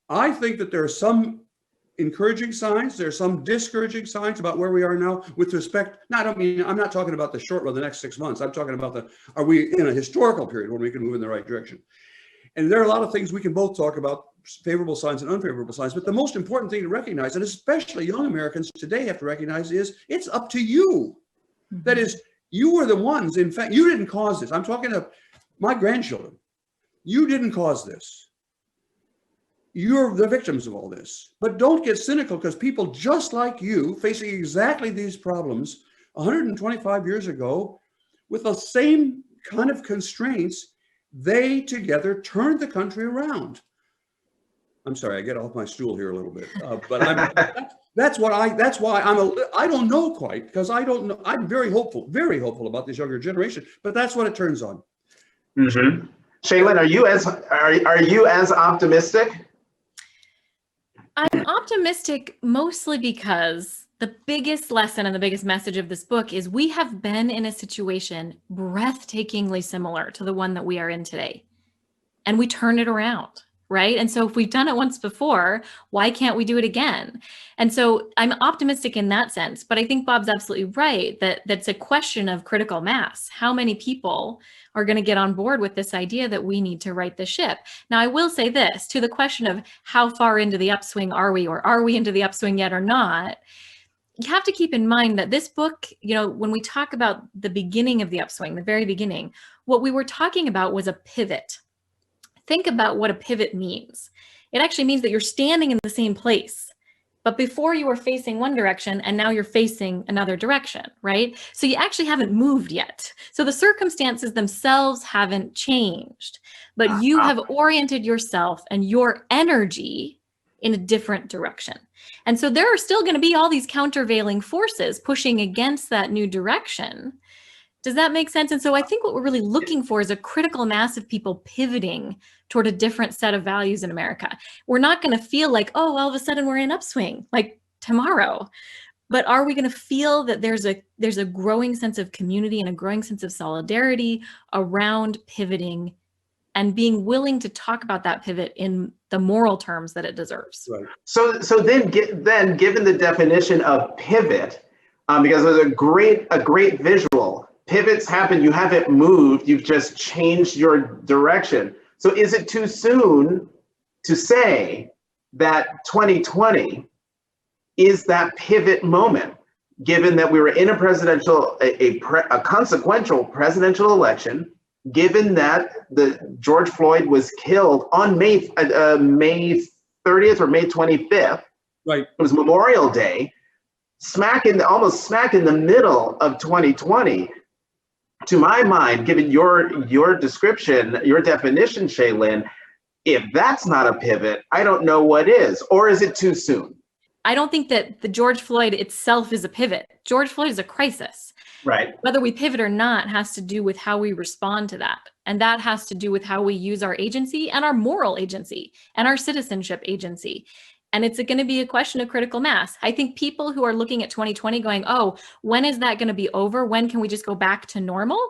I think that there are some encouraging signs. There are some discouraging signs about where we are now with respect. No, I'm not talking about the short run, the next 6 months. I'm talking about are we in a historical period when we can move in the right direction? And there are a lot of things we can both talk about, favorable signs and unfavorable signs. But the most important thing to recognize, and especially young Americans today have to recognize, is it's up to you. Mm-hmm. That is, you were the ones, in fact, you didn't cause this. I'm talking to my grandchildren. You didn't cause this. You're the victims of all this. But don't get cynical, because people just like you, facing exactly these problems 125 years ago, with the same kind of constraints, they together turned the country around. I'm sorry, I get off my stool here a little bit, but that's why I don't know quite, because I don't know. I'm very hopeful about this younger generation, but that's what it turns on. Mm-hmm. Shaylin, are you as optimistic? I'm optimistic mostly because the biggest lesson and the biggest message of this book is we have been in a situation breathtakingly similar to the one that we are in today, and we turn it around, right? And so if we've done it once before, why can't we do it again? And so I'm optimistic in that sense, but I think Bob's absolutely right that that's a question of critical mass. How many people are going to get on board with this idea that we need to right the ship? Now, I will say this to the question of how far into the upswing are we, or are we into the upswing yet or not? You have to keep in mind that this book, when we talk about the beginning of the upswing, the very beginning, what we were talking about was a pivot. Think about what a pivot means. It actually means that you're standing in the same place, but before you were facing one direction and now you're facing another direction, right? So you actually haven't moved yet. So the circumstances themselves haven't changed, but you have oriented yourself and your energy in a different direction. And so there are still going to be all these countervailing forces pushing against that new direction. Does that make sense? And so I think what we're really looking for is a critical mass of people pivoting toward a different set of values in America. We're not going to feel like, oh, all of a sudden we're in an upswing, like tomorrow. But are we going to feel that there's a growing sense of community and a growing sense of solidarity around pivoting and being willing to talk about that pivot in the moral terms that it deserves? Right. So then given the definition of pivot, because there's a great visual. Pivots happen, you haven't moved, you've just changed your direction. So is it too soon to say that 2020 is that pivot moment, given that we were in a consequential presidential election, given that George Floyd was killed on May 30th or May 25th, right? It was Memorial Day, almost smack in the middle of 2020. To my mind, given your description, your definition, Shaylin, if that's not a pivot, I don't know what is. Or is it too soon? I don't think that the George Floyd itself is a pivot. George Floyd is a crisis. Right. Whether we pivot or not has to do with how we respond to that. And that has to do with how we use our agency and our moral agency and our citizenship agency. And it's going to be a question of critical mass. I think people who are looking at 2020 going, oh, when is that going to be over? When can we just go back to normal?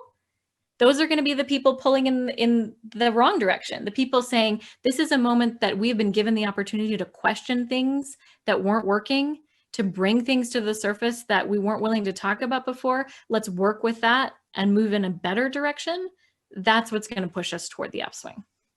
Those are going to be the people pulling in the wrong direction. The people saying, this is a moment that we've been given the opportunity to question things that weren't working, to bring things to the surface that we weren't willing to talk about before. Let's work with that and move in a better direction. That's what's going to push us toward the upswing.